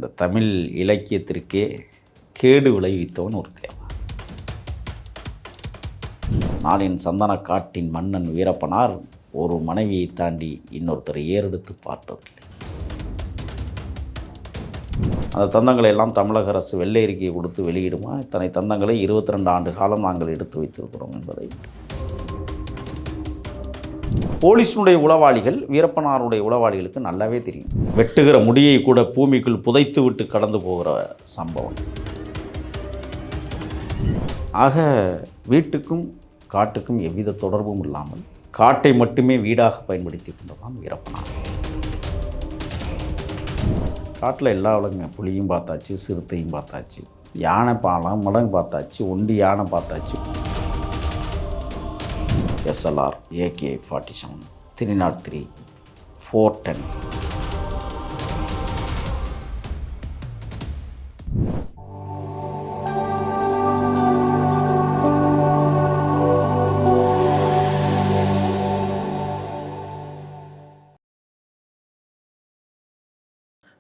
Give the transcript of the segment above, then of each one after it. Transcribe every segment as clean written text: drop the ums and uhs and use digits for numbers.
இந்த தமிழ் இலக்கியத்திற்கே கேடு விளைவித்தவன் ஒரு தேவன். நாளின் சந்தன காட்டின் மன்னன் வீரப்பனார் ஒரு மனைவியை தாண்டி இன்னொருத்தரை ஏறெடுத்து பார்த்ததில்லை. அந்த தந்தங்களை எல்லாம் தமிழக அரசு வெள்ளை அறிக்கையை கொடுத்து வெளியிடுமா? இத்தனை தந்தங்களை 22 ஆண்டு காலம் நாங்கள் எடுத்து வைத்திருக்கிறோம் என்பதை போலீஸினுடைய உளவாளிகள் வீரப்பனாருடைய உளவாளிகளுக்கு நல்லாவே தெரியும். வெட்டுகிற முடியை கூட பூமிக்குள் புதைத்து விட்டு கடந்து போகிற சம்பவம். ஆக வீட்டுக்கும் காட்டுக்கும் எவ்வித தொடர்பும் இல்லாமல் காட்டை மட்டுமே வீடாக பயன்படுத்தி கொண்டதான் வீரப்பனார். காட்டில் எல்லா விலங்குங்க, புலியும் பார்த்தாச்சு, சிறுத்தையும் பார்த்தாச்சு, யானை பாலம் மடங்கு பார்த்தாச்சு, ஒண்டி யானை பார்த்தாச்சு, SLR, AK-47, 303, 410.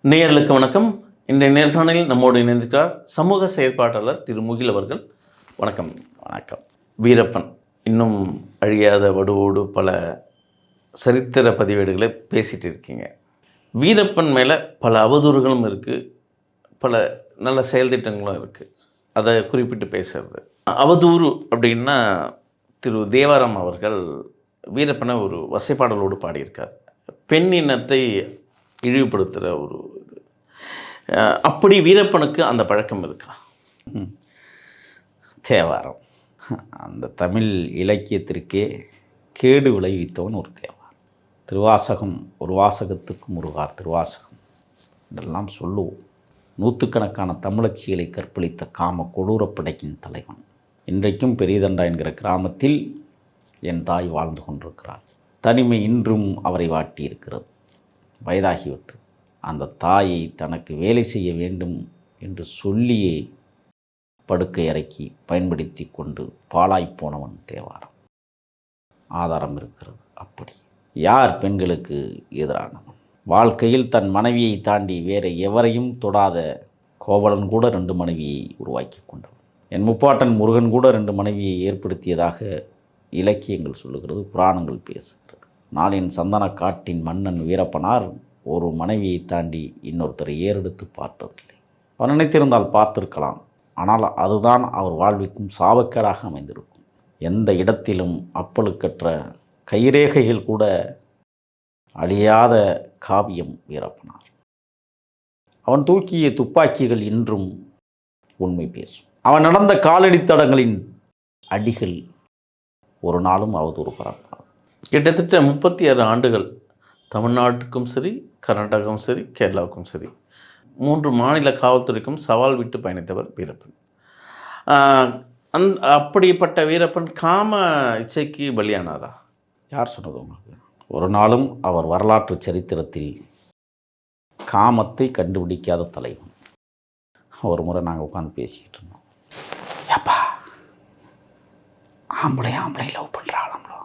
நேயர்களுக்கு வணக்கம். இன்றைய நேர்காணலில் நம்மோடு இணைந்திருக்கிறார் சமூக செயற்பாட்டாளர் திரு முகில் அவர்கள். வணக்கம். வணக்கம். வீரப்பன் இன்னும் அழியாத வடுவோடு பல சரித்திர பதிவேடுகளை பேசிகிட்டு இருக்கீங்க. வீரப்பன் மேலே பல அவதூறுகளும் இருக்குது, பல நல்ல செயல் திட்டங்களும் இருக்குது. அதை குறிப்பிட்டு பேசுறது அவதூறு அப்படின்னா, திரு தேவாரம் அவர்கள் வீரப்பனை ஒரு வசைப்பாடலோடு பாடியிருக்கார். பெண் இனத்தை இழிவுபடுத்துகிற ஒரு இது. அப்படி வீரப்பனுக்கு அந்த பழக்கம் இருக்கா? தேவாரம் அந்த தமிழ் இலக்கியத்திற்கே கேடு விளைவித்தவன் ஒரு தேவாரம். திருவாசகம், ஒரு வாசகத்துக்கு முருகார் திருவாசகம் இதெல்லாம் சொல்லுவோம். நூற்றுக்கணக்கான தமிழச்சிகளை கற்பழித்த காம கொடூரப்படைக்கின் தலைவன். இன்றைக்கும் பெரியதண்டா என்கிற கிராமத்தில் என் தாய் வாழ்ந்து கொண்டிருக்கிறார். தனிமை இன்றும் அவரை வாட்டியிருக்கிறது. வயதாகிவிட்டது. அந்த தாயை தனக்கு வேலை செய்ய வேண்டும் என்று சொல்லியே படுக்கை அறைக்கு பயன்படுத்தி கொண்டு பாழாய்ப்போனவன் தேவாரம். ஆதாரம் இருக்கிறது. அப்படி யார் பெண்களுக்கு எதிரானவன்? வாழ்க்கையில் தன் மனைவியை தாண்டி வேறு எவரையும் தொடாத கோவலன் கூட 2 மனைவியை உருவாக்கி கொண்டவன். என் முப்பாட்டன் முருகன் கூட 2 மனைவியை ஏற்படுத்தியதாக இலக்கியங்கள் சொல்லுகிறது, புராணங்கள் பேசுகிறது. நாளின் சந்தன காட்டின் மன்னன் வீரப்பனார் ஒரு மனைவியை தாண்டி இன்னொருத்தரை ஏறெடுத்து பார்த்ததில்லை. அவர் நினைத்திருந்தால் பார்த்திருக்கலாம். ஆனால் அதுதான் அவர் வாழ்விக்கும் சாபக்கேடாக அமைந்திருக்கும். எந்த இடத்திலும் அப்பழுக்கற்ற கைரேகைகள் கூட அழியாத காவியம் வீரப்பனார். அவன் தூக்கிய துப்பாக்கிகள் இன்றும் உண்மை பேசும். அவன் நடந்த காலடித்தடங்களின் அடிகள் ஒரு நாளும் அவதூறு பரப்பாது. கிட்டத்தட்ட 36 ஆண்டுகள் தமிழ்நாட்டுக்கும் சரி, கர்நாடகாவும் சரி, கேரளாவுக்கும் சரி, 3 மாநில காவல்துறைக்கும் சவால் விட்டு பயணித்தவர் வீரப்பன். அப்படிப்பட்ட வீரப்பன் காம இச்சைக்கு பலியானாரா? யார் சொன்னது உங்களுக்கு? ஒரு நாளும் அவர் வரலாற்று சரித்திரத்தில் காமத்தை கண்டுபிடிக்காத தலைவன். ஒரு முறை நாங்கள் உட்காந்து பேசிக்கிட்டு இருந்தோம். ஏப்பா, ஆம்பளை லவ் பண்ணுறாளாம்ளோ,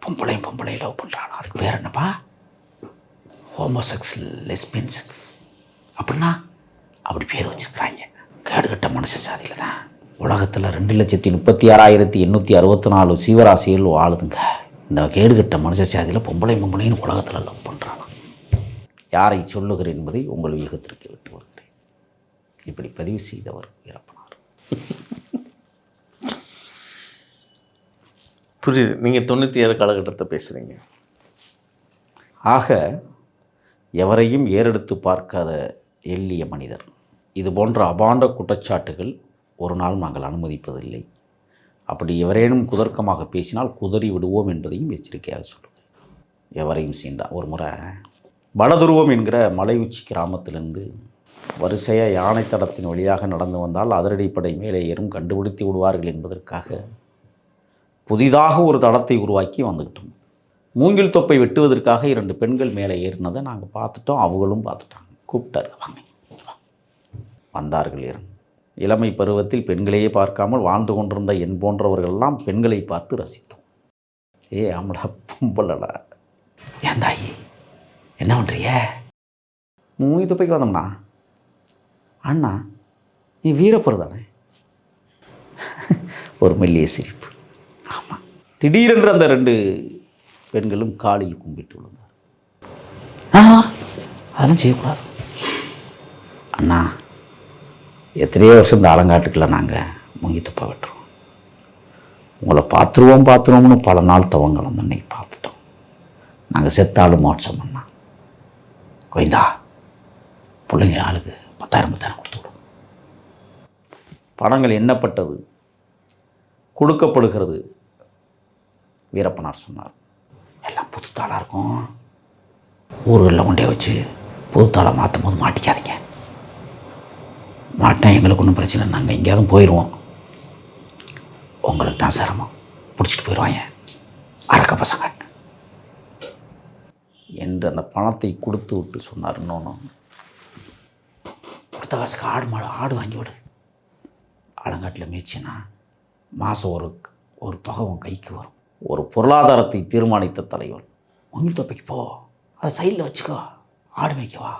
பொம்பளை லவ் பண்ணுறாளோ, அதுக்கு பேர் என்னப்பா? ஹோமோசெக்ஸ், லெஸ்பியன் செக்ஸ் அப்படின்னா அப்படி பேர் வச்சுருக்குறாங்க. கேடுகட்ட மனுஷ சாதியில் தான் உலகத்தில் 2,36,864 சீவராசிகள் வாழுதுங்க. இந்த கேடுகட்ட மனுஷ சாதியில் பொம்பளைன்னு உலகத்தில் லவ் பண்ணுறாங்க. யாரை சொல்லுகிறேன் என்பதை உங்கள் யூகத்திற்கு விட்டு வருகிறேன். இப்படி பதிவு செய்தவர் வீரப்பனார். புரியுது. நீங்கள் 97 காலகட்டத்தை பேசுகிறீங்க. ஆக எவரையும் ஏறெடுத்து பார்க்காத எள்ளிய மனிதர். இது போன்ற அபாண்ட குற்றச்சாட்டுகள் ஒரு நாள் நாங்கள் அனுமதிப்பதில்லை. அப்படி எவரேனும் குதர்க்கமாக பேசினால் குதறி விடுவோம் என்பதையும் எச்சரிக்கையாக சொல்லுங்கள். எவரையும் சீண்டா. ஒரு முறை வடதுருவம் என்கிற மலை உச்சி கிராமத்திலிருந்து வரிசையாக யானை தடத்தின் வழியாக நடந்து வந்தால் அதிரடிப்படை மேலே ஏறும் கண்டுபிடித்து விடுவார்கள் என்பதற்காக புதிதாக ஒரு தடத்தை உருவாக்கி வந்துக்கிட்டோம். மூங்கில் தொப்பை வெட்டுவதற்காக 2 பெண்கள் மேலே ஏறினதை நாங்கள் பார்த்துட்டோம், அவங்களும் பார்த்துட்டாங்க. கூப்பிட்டாரு, வாங்க. வந்தார்கள். இளமை பருவத்தில் பெண்களையே பார்க்காமல் வாழ்ந்து கொண்டிருந்த என் போன்றவர்களெல்லாம் பெண்களை பார்த்து ரசித்தோம். ஆமாடா, பொம்பளடா. ஏன் தாயி என்ன பண்ணுறிய? மூங்கி தொப்பைக்கு வந்தோம்னா, அண்ணா நீ வீரப்பர் தானே? ஒரு மெல்லிய சிரிப்பு. ஆமாம். திடீரென்று அந்த 2 பெண்களும் காலில் கும்பிட்டு விழுந்தார். அதெல்லாம் செய்யக்கூடாது அண்ணா. எத்தனையோ வருஷம் இந்த அலங்காட்டுக்குள்ள நாங்கள் மூங்கி தொப்பை வெட்டுறோம். உங்களை பார்த்துருவோம்னு பல நாள் தவங்களும் அன்னைக்கு பார்த்துட்டோம். நாங்கள் செத்தாலும் மோட்சம் பண்ணா கோயந்தா பிள்ளைங்க ஆளுக்கு 10,000 கொடுத்து விடும். பணங்கள் எண்ணப்பட்டது, கொடுக்கப்படுகிறது. வீரப்பனார் சொன்னார், எல்லாம் புதுத்தாளாக இருக்கும், ஊர்களில் கொண்டே வச்சு புதுத்தாளை மாற்றும் போது மாட்டிக்காதீங்க. மாட்டினா எங்களுக்கு ஒன்றும் பிரச்சனை, நாங்கள் எங்கேயாவது போயிடுவோம், உங்களுக்கு தான் சிரமம், பிடிச்சிட்டு போயிடுவாங்க அரக்க பசங்க என்று அந்த பணத்தை கொடுத்து விட்டு சொன்னார். இன்னொன்று, கொடுத்த காசுக்கு ஆடு வாங்கி விடு. ஆலங்காட்டில் மேய்ச்சின்னா மாதம் ஒரு தொகை உன் கைக்கு வரும். ஒரு பொருளாதாரத்தை தீர்மானித்த தலைவன். மூங்கி தொப்பைக்கு போ, அதை சைடில் வச்சுக்கோ, ஆடு மேய்க்கவா,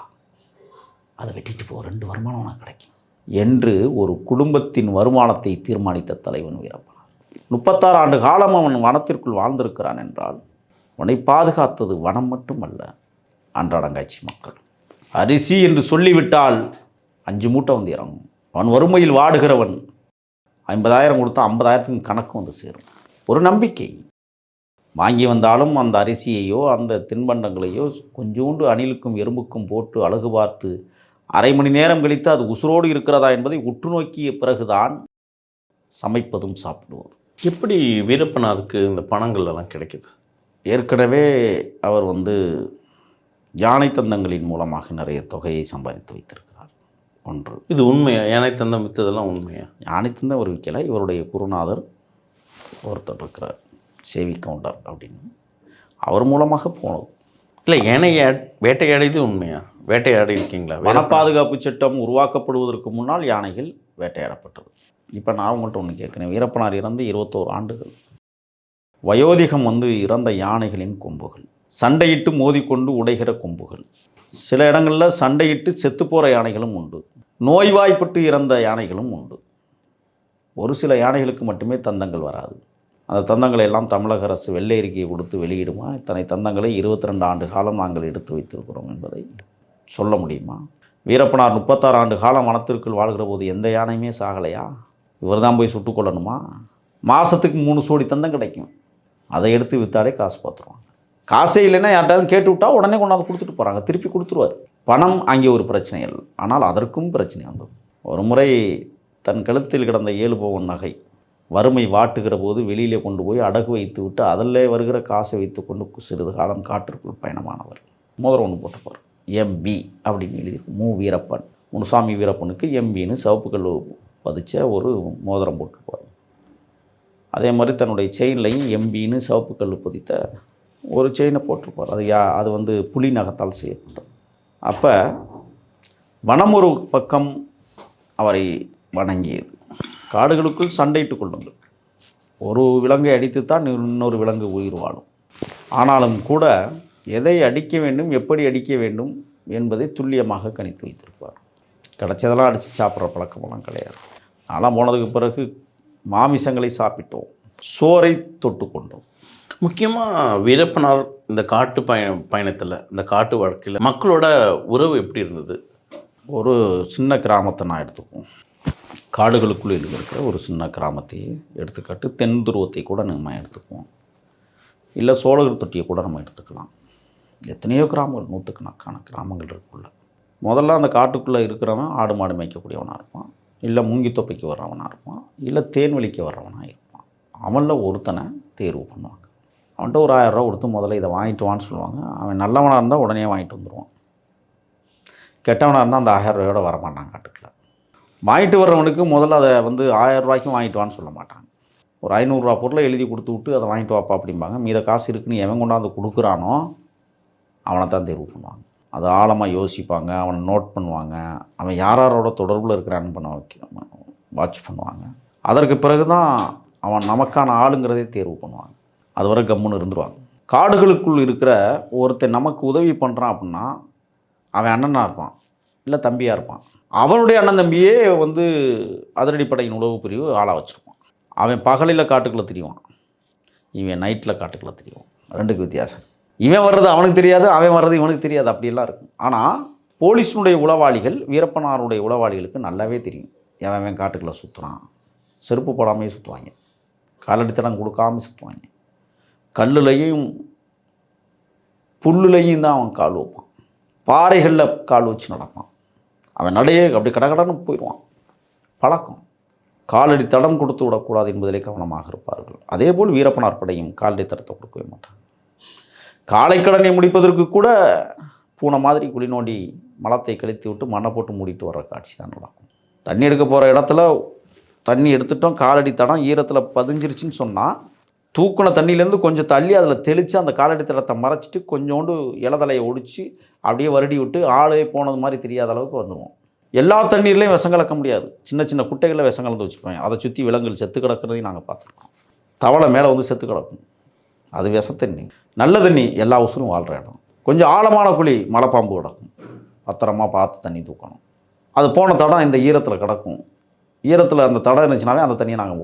அதை வெட்டிட்டு போ, 2 வருமானம் உனக்கு கிடைக்கும் என்று ஒரு குடும்பத்தின் வருமானத்தை தீர்மானித்த தலைவன் வீரப்பனார். 36 ஆண்டு காலம் அவன் வனத்திற்குள் வாழ்ந்திருக்கிறான் என்றால் அவனை பாதுகாத்தது வனம் மட்டுமல்ல, அன்றாடங்காட்சி மக்கள். அரிசி என்று சொல்லிவிட்டால் 5 மூட்டை வந்து இறங்கும். அவன் வறுமையில் வாடுகிறவன் 50,000 கொடுத்தா 50,000க்கு கணக்கு வந்து சேரும். ஒரு நம்பிக்கை. வாங்கி வந்தாலும் அந்த அரிசியையோ அந்த தின்பண்டங்களையோ கொஞ்சோண்டு அணிலுக்கும் எறும்புக்கும் போட்டு அழகு பார்த்து அரை மணி நேரம் கழித்து அது உசுரோடு இருக்கிறதா என்பதை உற்று நோக்கிய பிறகுதான் சமைப்பதும் சாப்பிடுவதும். எப்படி வீரப்பனாருக்கு இந்த பணங்கள் எல்லாம் கிடைக்குது? ஏற்கனவே அவர் யானை தந்தங்களின் மூலமாக நிறைய தொகையை சம்பாதித்து வைத்திருக்கிறார். ஒன்று இது உண்மையா? யானை தந்தம் விற்றதெல்லாம் உண்மையா? யானை தந்தம் ஒரு விற்கலை. இவருடைய குருநாதர் ஒருத்தர் இருக்கிறார், சேவி கவுண்டர் அப்படின்னு, அவர் மூலமாக போனது. இல்லை, யானை வேட்டையாடியது உண்மையா? வேட்டையாடி இருக்கீங்களா? வன பாதுகாப்பு சட்டம் உருவாக்கப்படுவதற்கு முன்னால் யானைகள் வேட்டையாடப்பட்டது. இப்போ நான் உங்கள்கிட்ட ஒன்று கேட்குறேன். வீரப்பனார் இறந்து 21 ஆண்டுகள். வயோதிகம் இறந்த யானைகளின் கொம்புகள், சண்டையிட்டு மோதிக்கொண்டு உடைகிற கொம்புகள், சில இடங்களில் சண்டையிட்டு செத்து போகிற யானைகளும் உண்டு, நோய்வாய்ப்பட்டு இறந்த யானைகளும் உண்டு. ஒரு சில யானைகளுக்கு மட்டுமே தந்தங்கள் வராது. அந்த தந்தங்களை எல்லாம் தமிழக அரசு வெள்ளை அறிக்கையை கொடுத்து வெளியிடுமா? இத்தனை தந்தங்களை 22 ஆண்டு காலம் நாங்கள் எடுத்து வைத்திருக்கிறோம் என்பதை சொல்ல முடியுமா? வீரப்பனார் 36 ஆண்டு காலம் வனத்திற்குள் வாழ்கிற போது எந்த யானையுமே சாகலையா? இவர் தான் போய் சுட்டுக் கொள்ளணுமா? மாதத்துக்கு 3 சோடி தந்தம் கிடைக்கும். அதை எடுத்து விற்றாலே காசு பார்த்துருவாங்க. காசே இல்லைன்னா யார்ட்டாவது கேட்டு விட்டா உடனே கொண்டாந்து கொடுத்துட்டு போகிறாங்க, திருப்பி கொடுத்துருவார். பணம் அங்கே ஒரு பிரச்சனை இல்லை. ஆனால் அதற்கும் பிரச்சனை வந்தது. ஒரு முறை தன் கழுத்தில் கிடந்த 7 பவுன் நகை வறுமை வாட்டுகிற போது வெளியிலே கொண்டு போய் அடகு வைத்து விட்டு அதில் வருகிற காசை வைத்து கொண்டு சிறிது காலம் காட்டிற்குள் பயணமானவர். மோதிரம் ஒன்று போட்டுப்பார், எம்பி அப்படின்னு எழுதியிருக்கு. வீரப்பன், முனுசாமி வீரப்பனுக்கு எம்பின்னு சிவப்பு கல் பதிச்ச ஒரு மோதிரம் போட்டுப்பார். அதே மாதிரி தன்னுடைய செயின்லையும் எம்பின்னு சிவப்பு கல் பதித்த ஒரு செயினை போட்டிருப்பார். அது புலி நகத்தால் செய்யப்பட்டது. அப்போ வனம் ஒரு பக்கம் அவரை வணங்கியது. காடுகளுக்குள் சண்டையிட்டு கொள்ளுங்கள், ஒரு விலங்கை அடித்துத்தான் இன்னொரு விலங்கு உயிர் வாழும். ஆனாலும் கூட எதை அடிக்க வேண்டும், எப்படி அடிக்க வேண்டும் என்பதை துல்லியமாக கணித்து வைத்திருப்பார். கிடைச்சதெல்லாம் அடித்து சாப்பிட்ற பழக்கமெல்லாம் கிடையாது. நான்லாம் போனதுக்கு பிறகு மாமிசங்களை சாப்பிட்டோம், சோறை தொட்டு கொண்டோம். முக்கியமாக வீரப்பனார் இந்த காட்டு பயணத்தில், இந்த காட்டு வாழ்க்கையில் மக்களோட உறவு எப்படி இருந்தது? ஒரு சின்ன கிராமத்தை நான் எடுத்துக்குவோம். காடுகளுக்குள்ளே இருக்கிற ஒரு சின்ன கிராமத்தை எடுத்துக்காட்டு, தென் துருவத்தை கூட நம்ம எடுத்துக்குவோம், இல்லை சோழகர் தொட்டியை கூட நம்ம எடுத்துக்கலாம். எத்தனையோ கிராமங்கள், 100கணக்கான கிராமங்கள் இருக்குள்ள. முதல்ல அந்த காட்டுக்குள்ளே இருக்கிறவன் ஆடு மாடு மேய்க்கக்கூடியவனாக இருப்பான், இல்லை மூங்கி தொப்பைக்கு வர்றவனாக இருப்பான், இல்லை தேன்வெளிக்கு வர்றவனாக இருப்பான். அவனில் ஒருத்தனை தேர்வு பண்ணுவாங்க. அவன்கிட்ட ஒரு 1000 ரூபா கொடுத்து முதல்ல இதை வாங்கிட்டு வான்னு சொல்லுவாங்க. அவன் நல்லவனாக இருந்தால் உடனே வாங்கிட்டு வந்துடுவான். கெட்டவனாக இருந்தால் அந்த 1000 ரூபாயோடு வரமாட்டான் காட்டுக்குள்ள. வாங்கிட்டு வர்றவனுக்கு முதல்ல அதை 1000 ரூபாய்க்கும் வாங்கிட்டு வான்னு சொல்ல மாட்டாங்க. ஒரு 500 ரூபா பொருளை எழுதி கொடுத்து விட்டு அதை வாங்கிட்டு வாப்பா அப்படிம்பாங்க. மீத காசு இருக்குன்னு எவன் கொண்டாந்து கொடுக்குறானோ அவனை தான் தேர்வு பண்ணுவாங்க. அது ஆழமாக யோசிப்பாங்க, அவனை நோட் பண்ணுவாங்க, அவன் யாரோட தொடர்பில் இருக்கிறான்னு வாட்ச் பண்ணுவாங்க. அதற்கு பிறகு தான் அவன் நமக்கான ஆளுங்கிறதே தேர்வு பண்ணுவாங்க. அதுவரை கம்முன்னு இருந்துருவாங்க. காடுகளுக்குள் இருக்கிற ஒருத்தன் நமக்கு உதவி பண்ணுறான் அப்படின்னா அவன் அண்ணனாக இருப்பான், இல்லை தம்பியாக இருப்பான். அவனுடைய அண்ணன் தம்பியே வந்து அதிரடிப்படையின் உளவு பிரிவு ஆளாக வச்சுருப்பான். அவன் பகலில் காட்டுக்குள்ளே திரிவான், இவன் நைட்டில் காட்டுக்குள்ளே திரிவான். ரெண்டுக்கு வித்தியாசம். இவன் வர்றது அவனுக்கு தெரியாது, அவன் வர்றது இவனுக்கு தெரியாது, அப்படியெல்லாம் இருக்கும். ஆனால் போலீஸினுடைய உளவாளிகள், வீரப்பனாருடைய உளவாளிகளுக்கு நல்லாவே தெரியும் அவன் காட்டுக்குள்ளே சுற்றுறான். செருப்பு போடாமையே சுற்றுவாங்க, காலடித்தடம் கொடுக்காமல் சுற்றுவாங்க, கல்லுலையும் புல்லுலையும் தான் அவன் கால் வைப்பான், பாறைகளில் கால் வச்சு நடப்பான். அவன் நடையே அப்படி கடகடன்னு போயிடுவான். பழக்கம். காலடி தடம் கொடுத்து விடக்கூடாது என்பதிலே கவனமாக இருப்பார்கள். அதேபோல் வீரப்பனார் படையும் காலடி தடத்தை கொடுக்கவே மாட்டாங்க. காலைக்கடனை முடிப்பதற்கு கூட பூனை மாதிரி குழி நோண்டி மலத்தை கழித்து விட்டு மண்ணை போட்டு மூடிட்டு வர்ற காட்சி தான் நடக்கும். தண்ணி எடுக்க போகிற இடத்துல தண்ணி எடுத்துட்டோம், காலடி தடம் ஈரத்தில் பதிஞ்சிருச்சுன்னு சொன்னால் தூக்குன தண்ணியிலேருந்து கொஞ்சம் தள்ளி அதில் தெளித்து அந்த காலடி தடத்தை மறைச்சிட்டு கொஞ்சோண்டு இலதலையை ஒடிச்சு அப்படியே வருடி விட்டு ஆளே போனது மாதிரி தெரியாத அளவுக்கு வந்துடுவோம். எல்லா தண்ணீர்லேயும் விஷம் கலக்க முடியாது. சின்ன சின்ன குட்டைகளில் விஷம் கலந்து வச்சுருப்பாங்க. அதை சுற்றி விலங்குகள் செத்து கிடக்கிறதையும் நாங்கள் பார்த்துருக்கோம். தவளை மேலே வந்து செத்து கிடக்கும், அது விஷ தண்ணி. நல்ல தண்ணி எல்லா உசுரும் வாழ்கிற இடம். கொஞ்சம் ஆழமான குழி மலைப்பாம்பு கிடக்கும், பத்திரமா பார்த்து தண்ணி தூக்கணும். அது போன தடம் இந்த ஈரத்தில் கிடக்கும். ஈரத்தில் அந்த தடம் இருந்துச்சுனாவே அந்த தண்ணியை நாங்கள்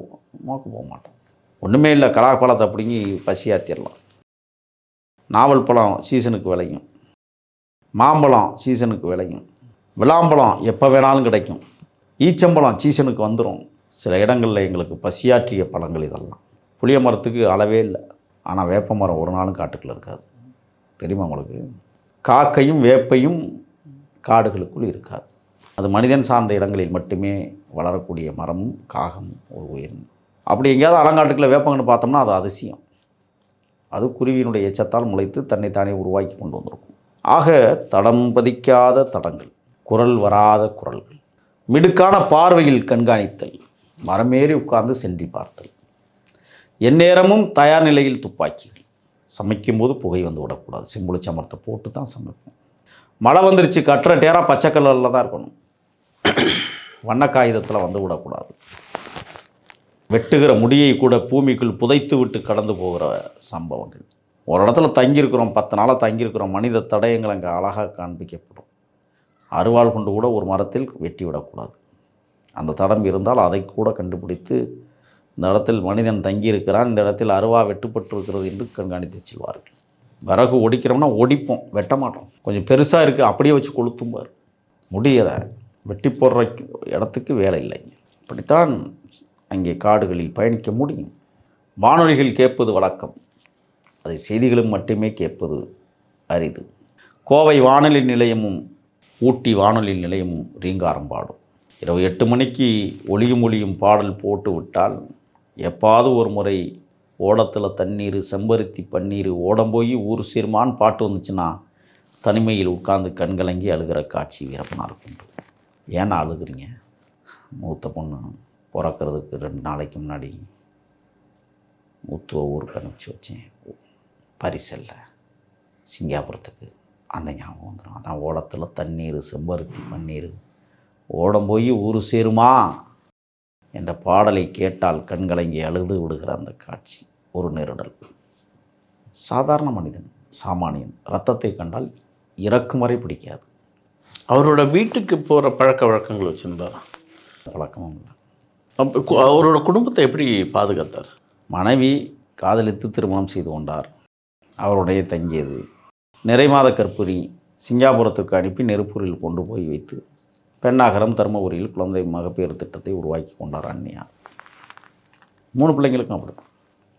மோக்க போக மாட்டோம். ஒன்றுமே இல்லை, கலாப்பழத்தை பிடுங்கி பசியாத்திடலாம். நாவல் பழம் சீசனுக்கு விளையும், மாம்பழம் சீசனுக்கு விளையும், விளாம்பழம் எப்போ வேணாலும் கிடைக்கும், ஈச்சம்பழம் சீசனுக்கு வந்துடும். சில இடங்களில் எங்களுக்கு பசியாற்றிய பழங்கள் இதெல்லாம். புளிய மரத்துக்கு அளவே இல்லை, ஆனால் வேப்ப மரம் ஒரு நாளும் காட்டுக்குள்ளே இருக்காது. தெரியுமா உங்களுக்கு? காக்கையும் வேப்பையும் காடுகளுக்குள் இருக்காது. அது மனிதன் சார்ந்த இடங்களில் மட்டுமே வளரக்கூடிய மரமும் காகமும் ஒரு உயிரினம். அப்படி எங்கேயாவது அலங்காட்டுக்குள்ள வேப்பங்கன்னு பார்த்தோம்னா அது அதிசயம். அது குருவியினுடைய எச்சத்தால் முளைத்து தன்னைத்தானே உருவாக்கி கொண்டு வந்திருக்கும். ஆக தடம் பதிக்காத தடங்கள், குரல் வராத குரல்கள், மிடுக்கான பார்வையில் கண்காணித்தல், மரமேறி உட்கார்ந்து சென்றி பார்த்தல், எந்நேரமும் தயார் நிலையில் துப்பாக்கிகள். சமைக்கும்போது புகை வந்து விடக்கூடாது, செம்புளி சமர்த்தை போட்டு தான் சமைப்போம். மழை வந்துருச்சு, கட்டுற டேரா பச்சை கலரில் தான் இருக்கணும், வண்ண காகிதத்தில் வந்து விடக்கூடாது. வெட்டுகிற முடியை கூட பூமிக்குள் புதைத்து விட்டு கடந்து போகிற சம்பவங்கள். ஒரு இடத்துல தங்கியிருக்கிறோம், 10 நாளாக தங்கியிருக்கிறோம், மனித தடயங்கள் அங்கே அழகாக காண்பிக்கப்படும். அருவாள் கொண்டு கூட ஒரு மரத்தில் வெட்டி விடக்கூடாது. அந்த தடம் இருந்தால் அதை கூட கண்டுபிடித்து இந்த இடத்தில் மனிதன் தங்கியிருக்கிறான், இந்த இடத்தில் அருவா வெட்டுப்பட்டிருக்கிறது என்று கண்காணித்து செல்வார்கள். விறகு ஒடிக்கிறோம்னா ஒடிப்போம், வெட்ட மாட்டோம். கொஞ்சம் பெருசாக இருக்குது அப்படியே வச்சு கொளுத்தும்பார். முடியலை, வெட்டி போடுற இடத்துக்கு வேலை இல்லைங்க. அப்படித்தான் அங்கே காடுகளில் பயணிக்க முடியும். வானொலிகள் கேட்பது வழக்கம், அதை செய்திகளும் மட்டுமே கேட்பது அரிது. கோவை வானொலி நிலையமும் ஊட்டி வானொலி நிலையமும் ரீங்காரம் பாடும். இரவு 8 மணிக்கு ஒளியும் ஒளியும் பாடல் போட்டு விட்டால் எப்பாவது ஒரு முறை ஓடத்தில் தண்ணீர், செம்பருத்தி பன்னீர், ஓடம் போய் ஊர் சீர்மான்னு பாட்டு வந்துச்சுன்னா தனிமையில் உட்கார்ந்து கண்கலங்கி அழுகிற காட்சி வீரப்பனாருக்கு உண்டு. ஏன்னா அழுகுறீங்க? மூத்த பொண்ணு பிறக்கிறதுக்கு 2 நாளைக்கு முன்னாடி மூத்துவ ஊருக்கு அனுப்பிச்சி வச்சேன் பரிசல்ல சிங்காபுரத்துக்கு. அந்த ஞாபகம் வந்துடும். அதான் ஓடத்தில் தண்ணீர், செம்பருத்தி பன்னீர், ஓடம் போய் ஊர் சேருமா என்ற பாடலை கேட்டால் கண்கலங்கி அழுது விடுகிற அந்த காட்சி ஒரு நெருடல். சாதாரண மனிதன், சாமானியன் இரத்தத்தை கண்டால் இறக்கும் வரை பிடிக்காது. அவரோட வீட்டுக்கு போகிற பழக்க வழக்கங்கள் வச்சுருந்தார்? பழக்கமும் இல்லை. அப்போ அவரோட குடும்பத்தை எப்படி பாதுகாத்தார்? மனைவி காதலித்து திருமணம் செய்து கொண்டார், அவருடைய தங்கியது. நிறைமாத கற்புரி சிங்காபுரத்துக்கு அனுப்பி நெருப்பூரில் கொண்டு போய் வைத்து பெண்ணாகரம் தருமபுரியில் குழந்தை மகப்பேறு திட்டத்தை உருவாக்கி கொண்டார் அண்ணியார். 3 பிள்ளைங்களுக்கும் அப்படித்தான்.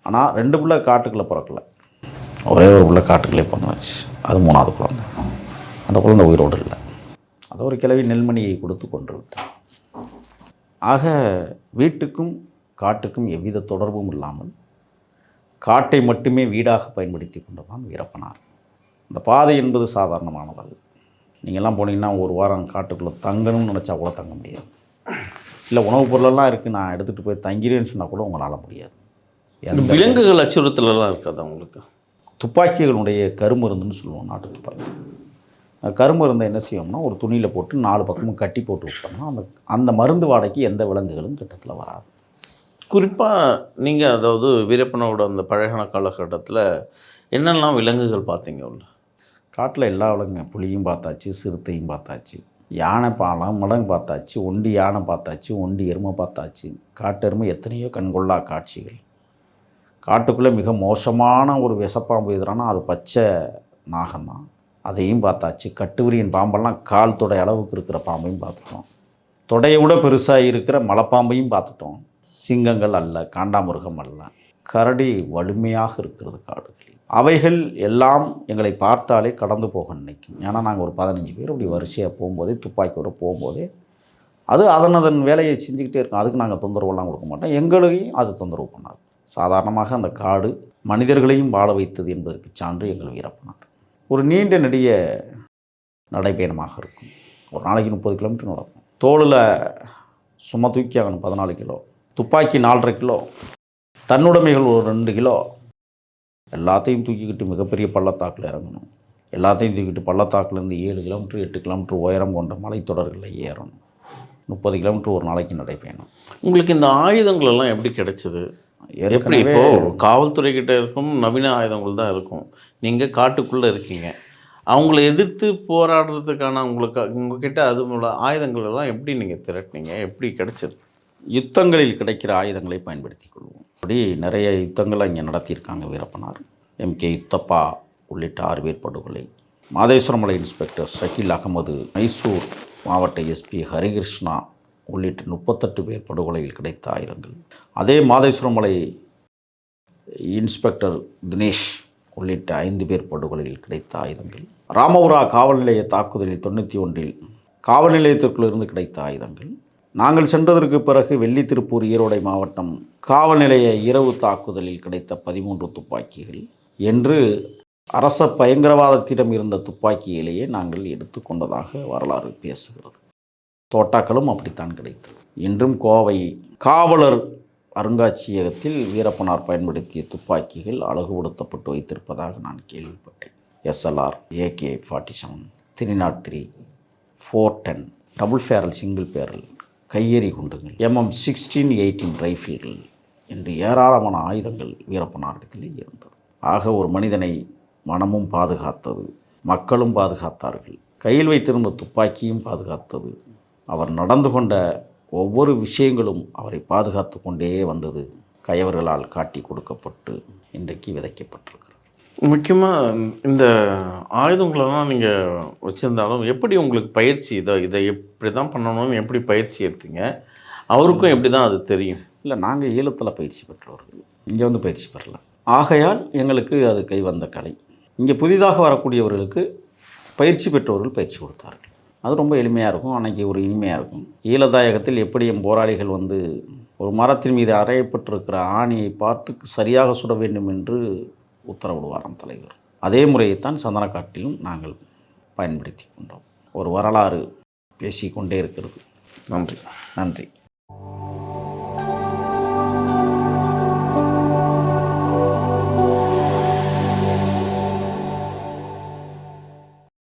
ஆனால் 2 பிள்ளை காட்டுக்குள்ளே பிறக்கலை, ஒரே ஒரு பிள்ளை காட்டுக்குள்ளே பிறந்துச்சு. அது 3ஆவது குழந்தை. அந்த குழந்தை உயிரோடு இல்லை. அது ஒரு கிழவி நெல்மணியை கொடுத்து கொன்று விட்டார். ஆக வீட்டுக்கும் காட்டுக்கும் எவ்வித தொடர்பும் இல்லாமல் காட்டை மட்டுமே வீடாக பயன்படுத்தி கொண்டதான் வீரப்பனார். இந்த பாதை என்பது சாதாரணமானதல்ல. நீங்கள்லாம் போனீங்கன்னா ஒரு வாரம் காட்டுக்குள்ளே தங்கணும்னு நினச்சா கூட தங்க முடியாது. இல்லை உணவுப் பொருளெல்லாம் இருக்குது, நான் எடுத்துகிட்டு போய் தங்கிறேன்னு சொன்னால் கூட உங்களால் முடியாது. விலங்குகள் அச்சுறுத்தலெல்லாம் இருக்காது அவங்களுக்கு? துப்பாக்கிகளுடைய கருமருந்துன்னு சொல்லுவோம், நாட்டு துப்பாக்கி. கருமருந்தை என்ன செய்வோம்னா ஒரு துணியில் போட்டு 4 பக்கமும் கட்டி போட்டு விட்டோம்னா அந்த மருந்து வாடைக்கு எந்த விலங்குகளும் கிட்டத்தில் வராது. குறிப்பாக நீங்கள் அதாவது வீரப்பனோட அந்த பழகின காலகட்டத்தில் என்னெல்லாம் விலங்குகள் பார்த்தீங்க? உள்ள காட்டில் எல்லா விலங்குங்க, புலியும் பார்த்தாச்சு, சிறுத்தையும் பார்த்தாச்சு, யானை மடங்கு பார்த்தாச்சு, ஒண்டி யானை பார்த்தாச்சு, ஒண்டி எருமை பார்த்தாச்சு, காட்டெருமை எத்தனையோ கண்கொள்ளா காட்சிகள். காட்டுக்குள்ளே மிக மோசமான ஒரு விஷப்பாம்பு எதுறானா அது பச்சை நாகம்தான், அதையும் பார்த்தாச்சு. கட்டுவிரியன் பாம்பெல்லாம் கால் தொடை அளவுக்கு இருக்கிற பாம்பையும் பார்த்துட்டோம். தொடையை விட பெருசாக இருக்கிற மலைப்பாம்பையும் பார்த்துட்டோம். சிங்கங்கள் அல்ல, காண்டாமிருகம் அல்ல, கரடி வலிமையாக இருக்கிறது காடுகளில். அவைகள் எல்லாம் எங்களை பார்த்தாலே கடந்து போக நினைக்கும். ஏன்னா நாங்கள் ஒரு 15 பேர் அப்படி வரிசையாக போகும்போதே, துப்பாக்கியோடு போகும்போதே அது அதன் வேலையை செஞ்சுக்கிட்டே இருக்கும். அதுக்கு நாங்கள் தொந்தரவுலாம் கொடுக்க மாட்டோம், எங்களையும் அது தொந்தரவு பண்ணாது. சாதாரணமாக அந்த காடு மனிதர்களையும் வாழ வைத்தது என்பதற்கு சான்று எங்கள் வீரப்பனார். ஒரு நீண்ட நெடிய நடைபயணமாக இருக்கும். ஒரு நாளைக்கு 30 கிலோமீட்டர் நடக்கும். தோளில் சும்மா தூக்கி ஆகணும் 14 கிலோ, துப்பாக்கி 4.5 கிலோ, தன்னுடைமைகள் ஒரு 2 கிலோ, எல்லாத்தையும் தூக்கிக்கிட்டு மிகப்பெரிய பள்ளத்தாக்கில் இறங்கணும். எல்லாத்தையும் தூக்கிட்டு பள்ளத்தாக்குலேருந்து 7 கிலோமீட்டர் 8 கிலோமீட்டர் உயரம் கொண்ட மலைத்தொடர்களில் ஏறணும். 30 கிலோமீட்டர் ஒரு நாளைக்கு நடைபயணம். உங்களுக்கு இந்த ஆயுதங்கள் எல்லாம் எப்படி கிடைச்சது? எப்படி இப்போது காவல்துறை கிட்ட இருக்கும் நவீன ஆயுதங்கள் தான் இருக்கும், நீங்கள் காட்டுக்குள்ளே இருக்கீங்க, அவங்கள எதிர்த்து போராடுறதுக்கான உங்ககிட்ட அது ஆயுதங்கள் எல்லாம் எப்படி நீங்கள் திரட்டினீங்க, எப்படி கிடைச்சது? யுத்தங்களில் கிடைக்கிற ஆயுதங்களை பயன்படுத்தி கொள்வோம். அப்படி நிறைய யுத்தங்களை இங்கே நடத்தியிருக்காங்க வீரப்பனார். எம்கே யுத்தப்பா உள்ளிட்ட 6 பேர் படுகொலை, மாதேஸ்வரமலை இன்ஸ்பெக்டர் ஷக்கீல் அகமது, மைசூர் மாவட்ட எஸ்பி ஹரிகிருஷ்ணா உள்ளிட்ட 38 பேர் படுகொலையில் கிடைத்த ஆயுதங்கள். அதே மாதேஸ்வரமலை இன்ஸ்பெக்டர் தினேஷ் உள்ளிட்ட 5 பேர் படுகொலையில் கிடைத்த ஆயுதங்கள். ராமபுரா காவல் நிலைய தாக்குதலில் 91 காவல் நிலையத்திற்குள் இருந்து கிடைத்த ஆயுதங்கள். நாங்கள் சென்றதற்கு பிறகு வெள்ளித்திருப்பூர் ஈரோடை மாவட்டம் காவல் நிலைய இரவு தாக்குதலில் கிடைத்த 13 துப்பாக்கிகள் என்று அரச பயங்கரவாதத்திடம் இருந்த துப்பாக்கியிலேயே நாங்கள் எடுத்துக்கொண்டதாக வரலாறு பேசுகிறது. தோட்டாக்களும் அப்படித்தான் கிடைத்தது. இன்றும் கோவை காவலர் அருங்காட்சியகத்தில் வீரப்பனார் பயன்படுத்திய துப்பாக்கிகள் அழகுபடுத்தப்பட்டு வைத்திருப்பதாக நான் கேள்விப்பட்டேன். SLR, AK-47, 303, 410, double ஃபேரல், single barrel, கையெறி குண்டுகள், MM-16, 18 ரைஃபிள்கள் என்று ஏராளமான ஆயுதங்கள் வீரப்பனாரிடத்திலே இருந்தது. ஆக ஒரு மனிதனை மனமும் பாதுகாத்தது, மக்களும் பாதுகாத்தார்கள், கையில் வைத்திருந்த துப்பாக்கியும் பாதுகாத்தது, அவர் நடந்து கொண்ட ஒவ்வொரு விஷயங்களும் அவரை பாதுகாத்து கொண்டே வந்தது. கயவர்களால் காட்டி கொடுக்கப்பட்டு இன்றைக்கு விதைக்கப்பட்டிருக்கிறது. முக்கியமாக இந்த ஆயுதங்களெல்லாம் நீங்கள் வச்சுருந்தாலும் எப்படி உங்களுக்கு பயிற்சி, இதை எப்படி தான் பண்ணணும்னு எப்படி பயிற்சி எடுத்தீங்க? அவருக்கும் எப்படி தான் அது தெரியும்? இல்லை, நாங்கள் ஈழத்தில் பயிற்சி பெற்றவர்கள், இங்கே வந்து பயிற்சி பெறல. ஆகையால் எங்களுக்கு அது கை வந்த கலை. இங்கே புதிதாக வரக்கூடியவர்களுக்கு பயிற்சி பெற்றவர்கள் பயிற்சி கொடுத்தார்கள். அது ரொம்ப எளிமையாக இருக்கும், அன்றைக்கி ஒரு இனிமையாக இருக்கும். ஈழதாயகத்தில் எப்படி என் போராளிகள் வந்து ஒரு மரத்தின் மீது அறையப்பட்டிருக்கிற ஆணியை பார்த்து சரியாக சுட வேண்டும் என்று உத்தரவிடுவாராம் தலைவர். அதே முறையைத்தான் சந்தனக்காட்டிலும் நாங்கள் பயன்படுத்தி கொண்டோம். ஒரு வரலாறு பேசிக்கொண்டே இருக்கிறது. நன்றி. நன்றி.